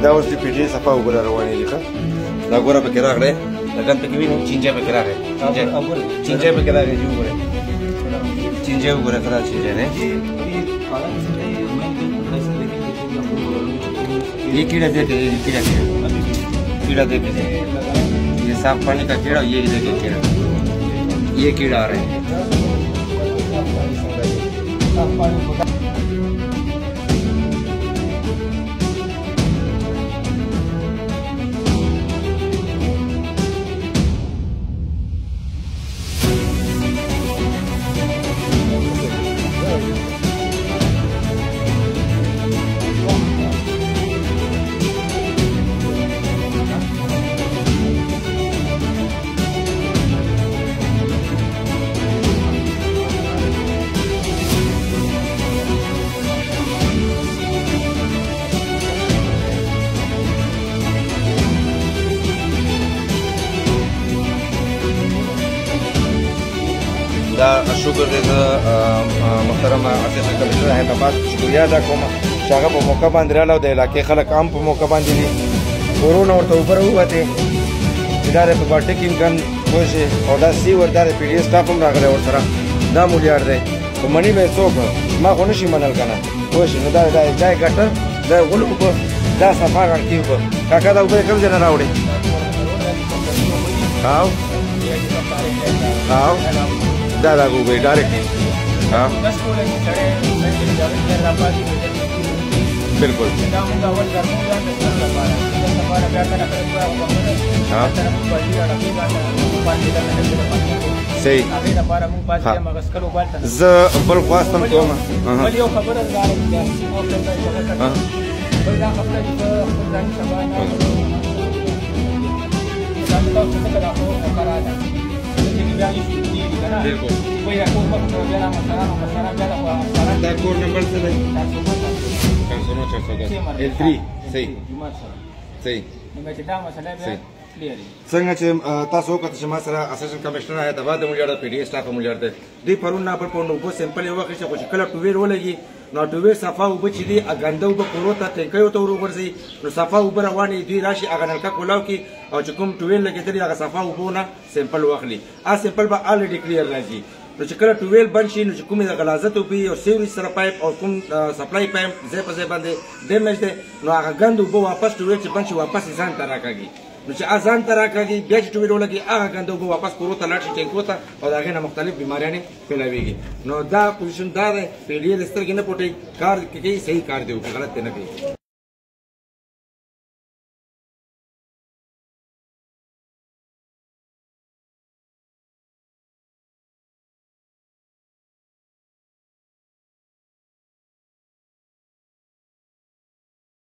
دا اوس د پیډي صفه اوبه را روانې دي ښه دا ګوره پکې راغلی لګن پکې وینو چینجی پکې راغی چینجی پکې راغی چې وګورئ چینجی وګورئ ښه دا چینجی دی ये कीड़ा देखे कीड़ा देखे ये साफ पानी का कीड़ा ये देखे कीड़ा ये कीड़ा आ रहे हैं دا شکر دې محترم اساسي کمشنر حیدرآباد شکریه ادا کوم چې هغه په موقع باندې راغلی او د علاقې خلک هم په موقع باندې دي ورونه ورته اوبه راووتې چې دا دی په باټه کې امکان پوه شي او دا سی ور دا د پي ډي سټاف هم راغلی ورسره دا مولیار دی خو مني به یې څوک ما خو نه شي منل که نه پوه شي نو دا چای ګټر دا غلو اوبه دا صفا غړکې اوبه کاکا دا اوبه یې کوم ځای نه راوړې او دا اوبه ډایرکټ बिल्कुल सही ز بل خواستم کوم बिल्कुल دا کور نمبر څه دی 410 L3 صحیح صحیح څنګه چې تاسو وکړه چې ما سره اساسن کمشنر حیدرآباد د مليار د پی ډي سټاف مليار دی دوی پرون نه پر پوند وبو سیمپل یو وخت چې کله ټویر ولګي نو ټویر صفا وبو چې دی اګنده وبو کوروته ټینکیو ته ورغورځي نو صفا وبو رواني دوی راشي اګه نلکا کولاو کی او چې کوم ټویر لګیدلی هغه صفا وبو نه سیمپل واخلي ا سیمپل به الریډي کلیر راځي نو چې کله ټویل بند شي نو چې کومې د غلازت اوبه او سیوري سره پایپ او کوم سپلای پایپ ځای په ځای باندې ډیمیج دی نو هغه ګند اوبه واپس ټویل چې بند شي واپس ځان ته راکاږي نو چې ځان ته راکاږي بیا چې ټویل ولګي هغه ګند اوبه واپس کورو ته لاړ شي ټینکو ته او د هغې نه مختلف بیماریانې پیلاویږي نو دا پوزیشن دا دی پی ډي د سترګې نه پټوي کار کوي صحیح کار دی غلط دی نه کوي